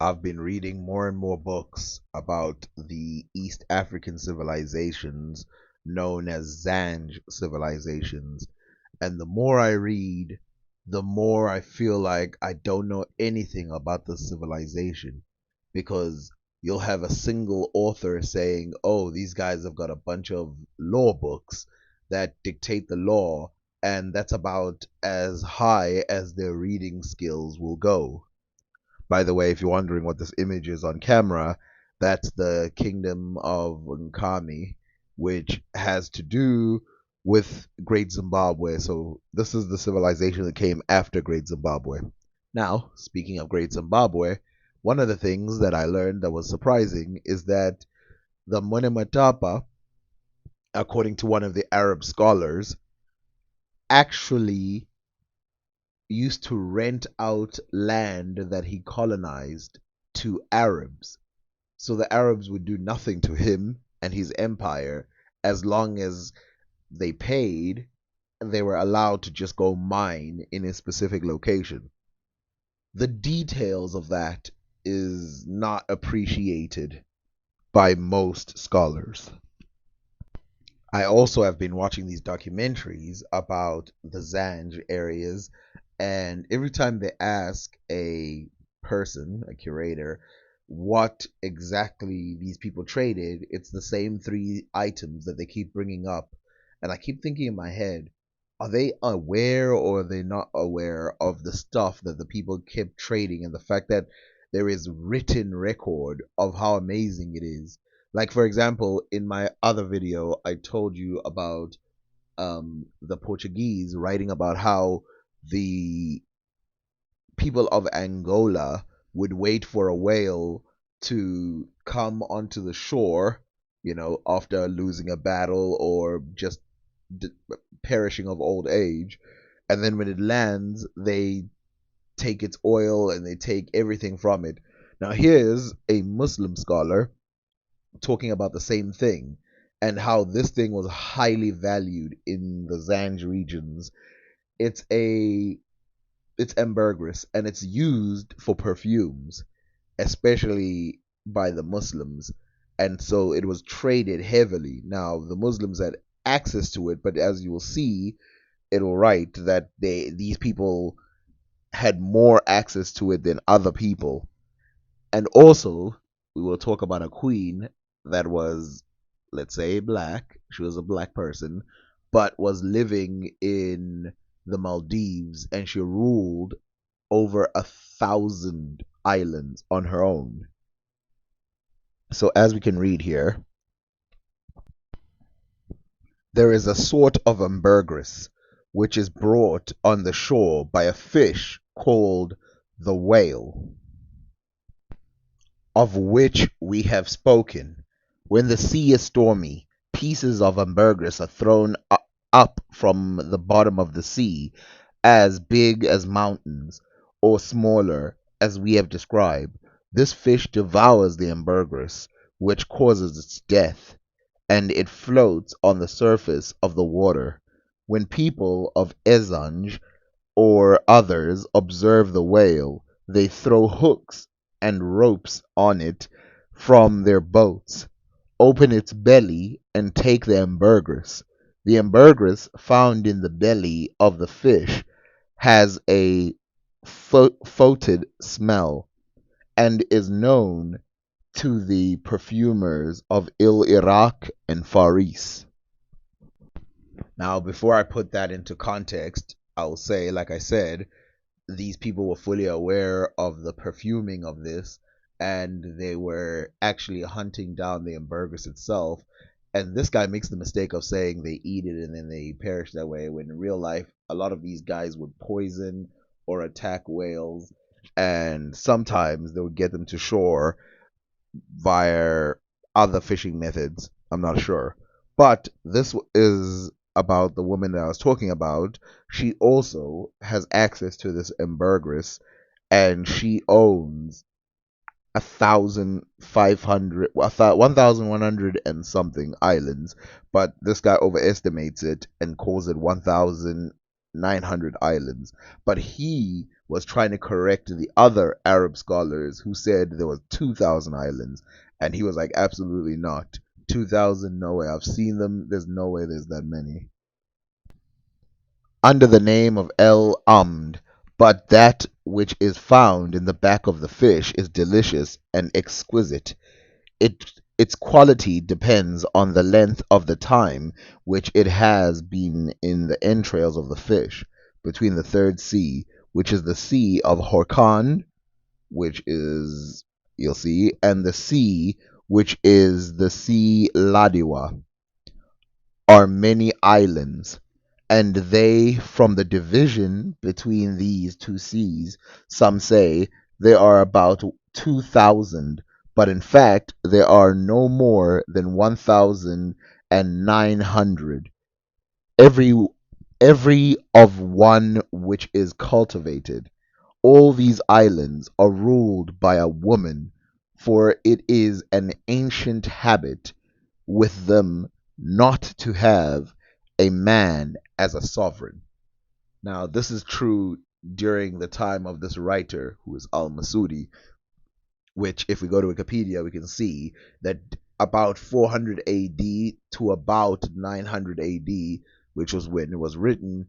I've been reading more and more books about the East African civilizations known as Zanj civilizations. And the more I read, the more I feel like I don't know anything about the civilization because you'll have a single author saying, oh, these guys have got a bunch of law books that dictate the law, and that's about as high as their reading skills will go. By the way, if you're wondering what this image is on camera, that's the kingdom of Nkami, which has to do with Great Zimbabwe. So this is the civilization that came after Great Zimbabwe. Now, speaking of Great Zimbabwe, one of the things that I learned that was surprising is that the Monematapa, according to one of the Arab scholars, actually used to rent out land that he colonized to Arabs. So the Arabs would do nothing to him and his empire as long as they paid and they were allowed to just go mine in a specific location. The details of that is not appreciated by most scholars. I also have been watching these documentaries about the Zanj areas, and every time they ask a person, a curator, what exactly these people traded, it's the same three items that they keep bringing up. And I keep thinking in my head, are they aware or are they not aware of the stuff that the people kept trading and the fact that there is written record of how amazing it is? Like for example, in my other video, I told you about the Portuguese writing about how the people of Angola would wait for a whale to come onto the shore, after losing a battle or just d- perishing of old age. And then when it lands, they take its oil and they take everything from it. Now, here's a Muslim scholar talking about the same thing and how this thing was highly valued in the Zanj regions. It's a it's ambergris and it's used for perfumes, especially by the Muslims. And so it was traded heavily. Now the Muslims had access to it, but as you will see, it'll write that these people had more access to it than other people. And also, we will talk about a queen that was, let's say, black. She was a black person, but was living in the Maldives and she ruled over 1,000 islands on her own. So, as we can read here, there is a sort of ambergris which is brought on the shore by a fish called the whale, of which we have spoken. When the sea is stormy, pieces of ambergris are thrown up from the bottom of the sea, as big as mountains, or smaller, as we have described. This fish devours the ambergris, which causes its death, and it floats on the surface of the water. When people of Ezanj or others observe the whale, they throw hooks and ropes on it from their boats, open its belly, and take the ambergris. The ambergris found in the belly of the fish has a fotid smell and is known to the perfumers of Il Iraq and Faris. Now, before I put that into context, I'll say, like I said, these people were fully aware of the perfuming of this and they were actually hunting down the ambergris itself. And this guy makes the mistake of saying they eat it and then they perish that way, when in real life a lot of these guys would poison or attack whales, and sometimes they would get them to shore via other fishing methods. I'm not sure. But this is about the woman that I was talking about. She also has access to this ambergris and she owns 1,500, 1,100 and something islands, but this guy overestimates it and calls it 1,000 900 islands. But he was trying to correct the other Arab scholars who said there was 2,000 islands. And he was like, absolutely not. 2,000, no way. I've seen them. There's no way there's that many. Under the name of El Amd, but that which is found in the back of the fish is delicious and exquisite. Its quality depends on the length of the time which it has been in the entrails of the fish, between the third sea, which is the sea of Horkan, which is, you'll see, and the sea, which is the sea Ladiwa, are many islands, and they from the division between these two seas, some say there are about 2,000, but in fact there are no more than 1,900, every every of one which is cultivated. All these islands are ruled by a woman, for it is an ancient habit with them not to have a man as a sovereign. Now, this is true during the time of this writer, who is Al Masudi, which, if we go to Wikipedia, we can see that about 400 AD to about 900 AD, which was when it was written.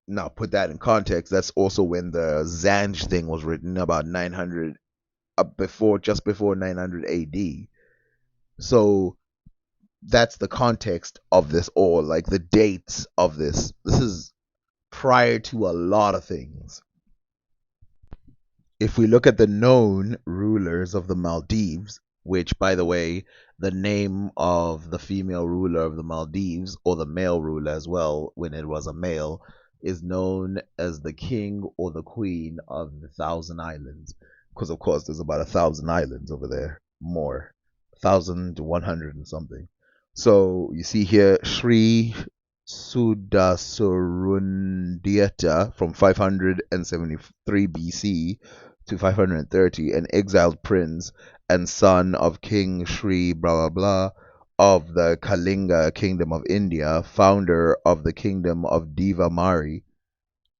Now, put that in context. That's also when the Zanj thing was written, about 900, just before 900 AD. So that's the context of this all, like the dates of this. This is prior to a lot of things. If we look at the known rulers of the Maldives, which, by the way, the name of the female ruler of the Maldives, or the male ruler as well, when it was a male, is known as the king or the queen of the Thousand Islands. Because, of course, there's about 1,000 islands over there, more, 1,100 and something. So you see here Sri Sudasurundiata from 573 BC to 530, an exiled prince and son of King Sri blah blah blah of the Kalinga kingdom of India, founder of the kingdom of Devamari.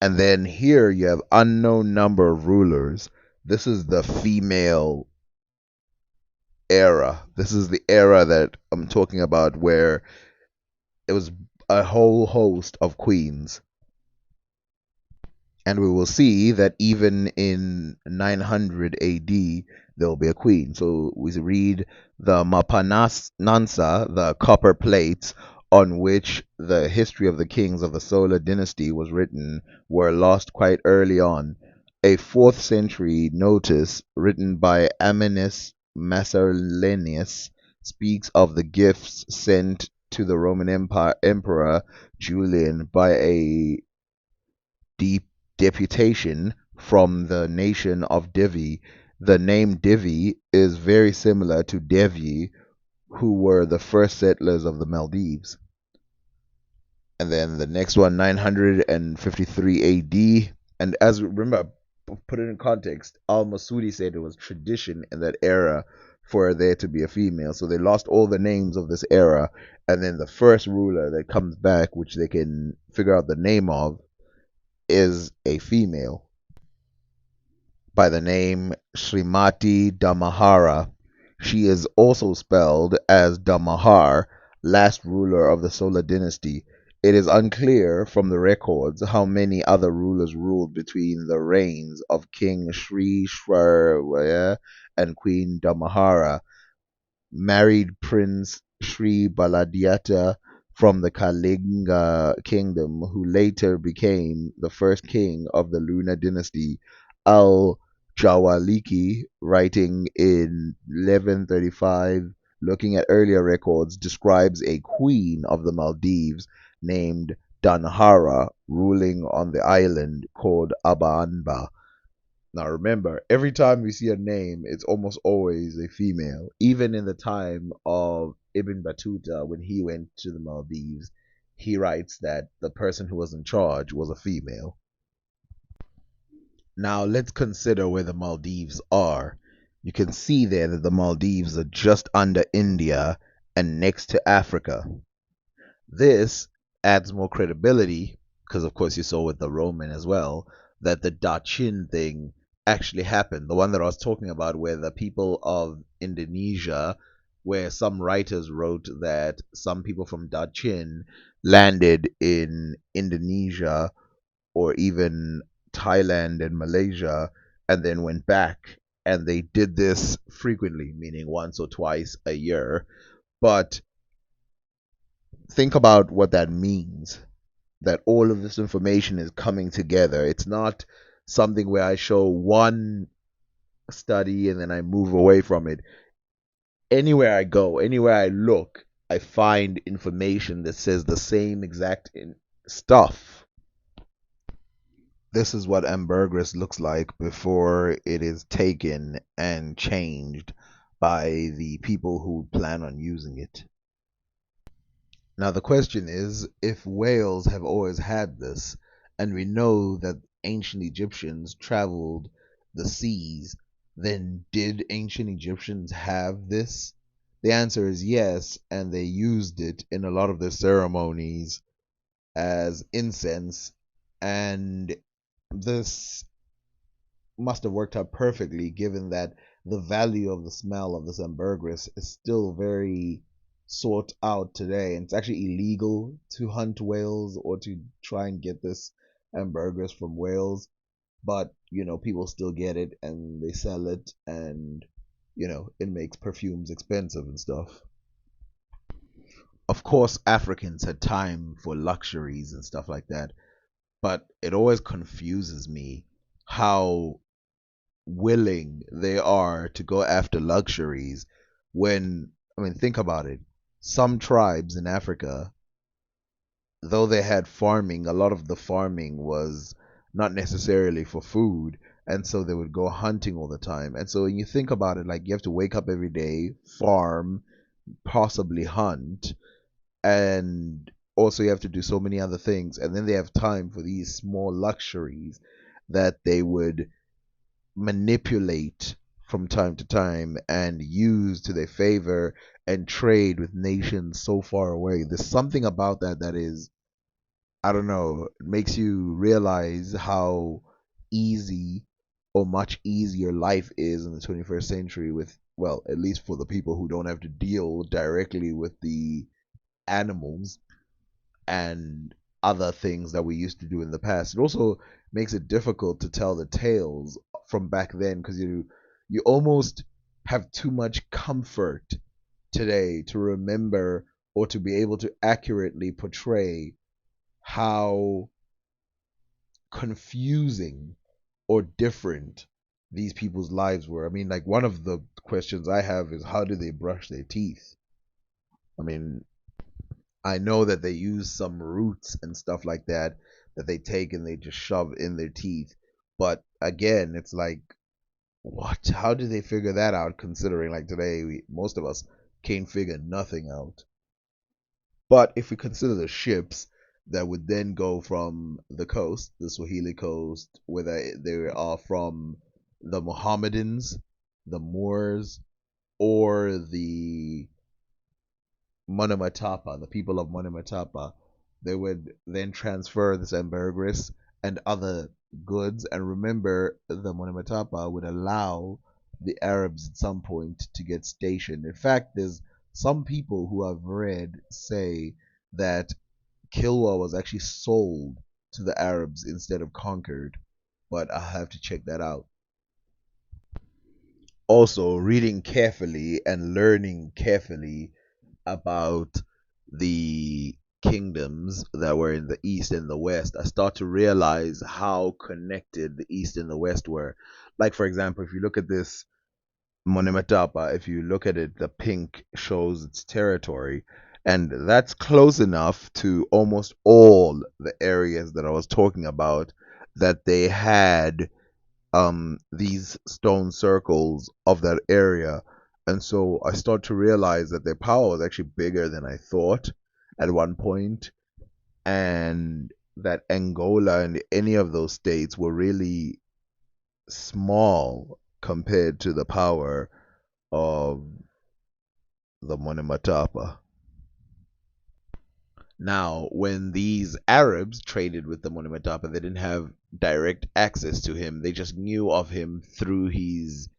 And then here you have unknown number of rulers. This is the female era. This is the era that I'm talking about, where it was a whole host of queens. And we will see that even in 900 AD, there will be a queen. So we read the Mapanansa, the copper plates on which the history of the kings of the Solar dynasty was written, were lost quite early on. A 4th century notice written by Ammianus Marcellinus speaks of the gifts sent to the Roman Emperor Julian by a deputation from the nation of Devi. The name Devi is very similar to Devi, who were the first settlers of the Maldives. And then the next one, 953 AD. And as remember, put it in context, Al Masudi said it was tradition in that era for there to be a female. So they lost all the names of this era. And then the first ruler that comes back, which they can figure out the name of, is a female by the name Srimati Damahara. She is also spelled as Damahar, last ruler of the Solar dynasty. It is unclear from the records how many other rulers ruled between the reigns of King Sri Shwarya and Queen Damahara. Married Prince Sri Baladyata from the Kalinga kingdom, who later became the first king of the Lunar dynasty. Al Jawaliki, writing in 1135, looking at earlier records, describes a queen of the Maldives named Danhara ruling on the island called Abanba. Now remember, every time we see a name, it's almost always a female. Even in the time of Ibn Battuta, when he went to the Maldives, he writes that the person who was in charge was a female. Now let's consider where the Maldives are. You can see there that the Maldives are just under India and next to Africa. This adds more credibility because of course you saw with the Roman as well that the Dachin thing actually happened. The one that I was talking about, where the people of Indonesia, where some writers wrote that some people from Dachin landed in Indonesia or even Thailand and Malaysia and then went back. And they did this frequently, meaning once or twice a year. But think about what that means, that all of this information is coming together. It's not something where I show one study and then I move away from it. Anywhere I go, anywhere I look, I find information that says the same exact stuff. This is what ambergris looks like before it is taken and changed by the people who plan on using it. Now, the question is, if whales have always had this, and we know that ancient Egyptians traveled the seas, then did ancient Egyptians have this? The answer is yes, and they used it in a lot of their ceremonies as incense, and this must have worked out perfectly given that the value of the smell of this ambergris is still very sought out today. And it's actually illegal to hunt whales or to try and get this ambergris from whales. But, people still get it and they sell it, and, it makes perfumes expensive and stuff. Of course, Africans had time for luxuries and stuff like that, but it always confuses me how willing they are to go after luxuries when, I mean, think about it. Some tribes in Africa, though they had farming, a lot of the farming was not necessarily for food, and so they would go hunting all the time. And so when you think about it, like, you have to wake up every day, farm, possibly hunt, and also you have to do so many other things, and then they have time for these small luxuries that they would manipulate from time to time and use to their favor and trade with nations so far away. There's something about that that is, I don't know, it makes you realize how easy or much easier life is in the 21st century with, well, at least for the people who don't have to deal directly with the animals and other things that we used to do in the past. It also makes it difficult to tell the tales from back then because you almost have too much comfort today to remember or to be able to accurately portray how confusing or different these people's lives were. I mean, like, one of the questions I have is, how do they brush their teeth? I mean, I know that they use some roots and stuff like that that they take and they just shove in their teeth. But again, it's like, what? How did they figure that out? Considering, like, today, most of us can't figure nothing out. But if we consider the ships that would then go from the coast, the Swahili coast, whether they are from the Mohammedans, the Moors, or the Monomatapa, the people of Monomatapa, they would then transfer this ambergris and other goods. And remember, the Monomatapa would allow the Arabs at some point to get stationed. In fact, there's some people who I've read say that Kilwa was actually sold to the Arabs instead of conquered, but I have to check that out. Also, reading carefully and learning carefully about the kingdoms that were in the east and the west, I start to realize how connected the east and the west were. Like, for example, if you look at this Monematapa, if you look at it, the pink shows its territory, and that's close enough to almost all the areas that I was talking about that they had these stone circles of that area. And so I start to realize that their power was actually bigger than I thought at one point, and that Angola and any of those states were really small compared to the power of the Monematapa. Now, when these Arabs traded with the Monomotapa, they didn't have direct access to him. They just knew of him through his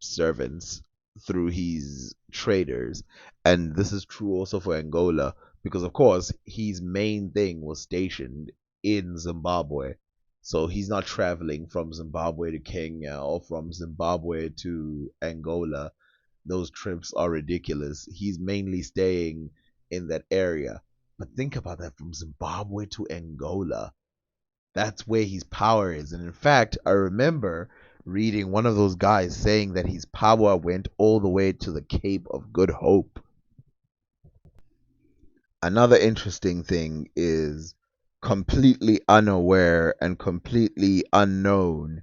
servants, through his traders. And this is true also for Angola, because of course his main thing was stationed in Zimbabwe. So he's not traveling from Zimbabwe to Kenya or from Zimbabwe to Angola. Those trips are ridiculous. He's mainly staying in that area. But think about that, from Zimbabwe to Angola. That's where his power is. And in fact, I remember reading one of those guys saying that his power went all the way to the Cape of Good Hope. Another interesting thing is, completely unaware and completely unknown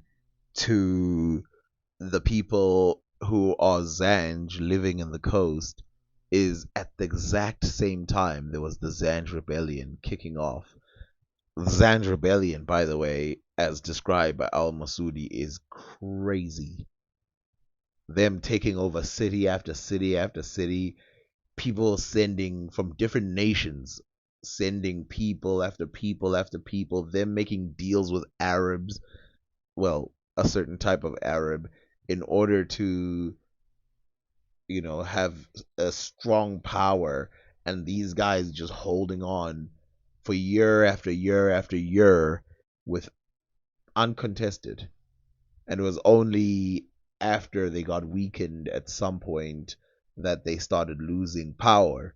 to the people who are Zanj living in the coast, is at the exact same time there was the Zanj rebellion kicking off. Zanj rebellion, by the way, as described by Al Masudi, is crazy. Them taking over city after city after city, people sending from different nations, sending people after people after people, them making deals with Arabs, well, a certain type of Arab, in order to, have a strong power, and these guys just holding on for year after year after year with uncontested. And it was only after they got weakened at some point that they started losing power.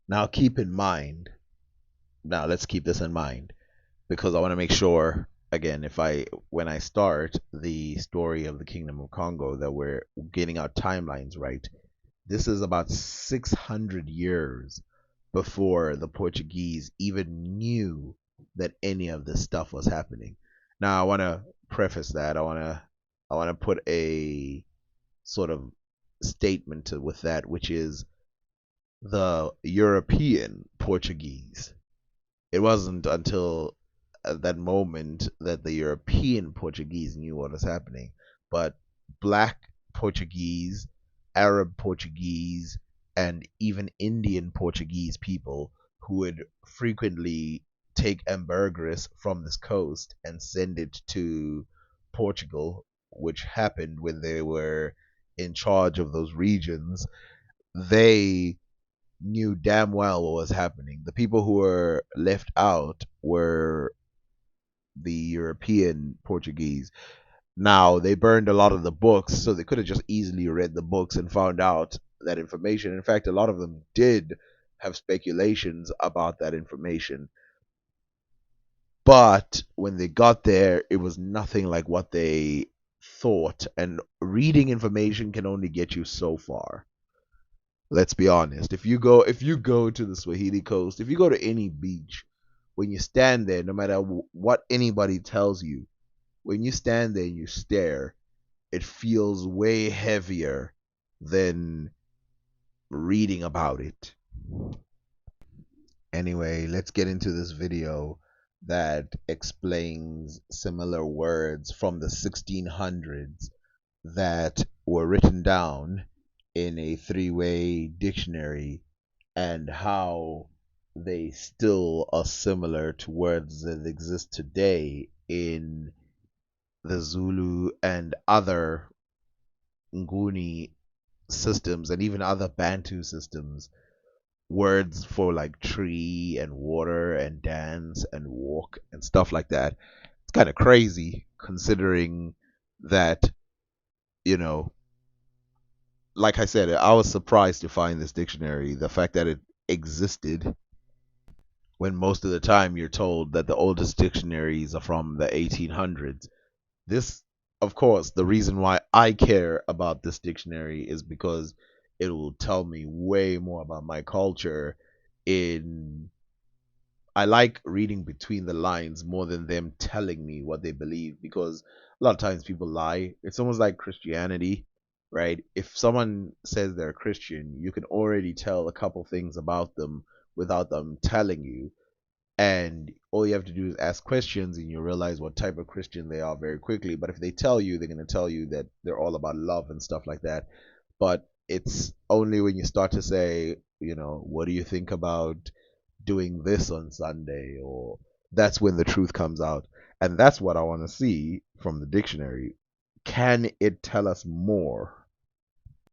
Now, keep in mind, now let's keep this in mind, because I want to make sure, again, when I start the story of the Kingdom of Congo, that we're getting our timelines right. This is about 600 years before the Portuguese even knew that any of this stuff was happening. Now, I want to preface that. I want to put a sort of statement with that, which is the European Portuguese. It wasn't until at that moment that the European Portuguese knew what was happening, but black Portuguese, Arab Portuguese, and even Indian Portuguese people who would frequently take ambergris from this coast and send it to Portugal, which happened when they were in charge of those regions. They knew damn well what was happening. The people who were left out were the European Portuguese. Now, they burned a lot of the books, so they could have just easily read the books and found out that information. In fact, a lot of them did have speculations about that information. But when they got there, it was nothing like what they thought. And reading information can only get you so far. Let's be honest. If you go to the Swahili coast, if you go to any beach, when you stand there, no matter what anybody tells you, when you stand there and you stare, it feels way heavier than reading about it. Anyway, let's get into this video that explains similar words from the 1600s that were written down in a three-way dictionary, and how they still are similar to words that exist today in the Zulu and other Nguni systems, and even other Bantu systems. Words for like tree and water and dance and walk and stuff like that. It's kind of crazy considering that, you know, like I said, I was surprised to find this dictionary. The fact that it existed, when most of the time you're told that the oldest dictionaries are from the 1800s. This, of course, the reason why I care about this dictionary is because it will tell me way more about my culture. In I like reading between the lines more than them telling me what they believe, because a lot of times people lie. It's almost like Christianity, right? If someone says they're Christian, you can already tell a couple things about them without them telling you. And all you have to do is ask questions, and you realize what type of Christian they are very quickly. But if they tell you, they're going to tell you that they're all about love and stuff like that. But it's only when you start to say, what do you think about doing this on Sunday? Or that's when the truth comes out. And that's what I want to see from the dictionary. Can it tell us more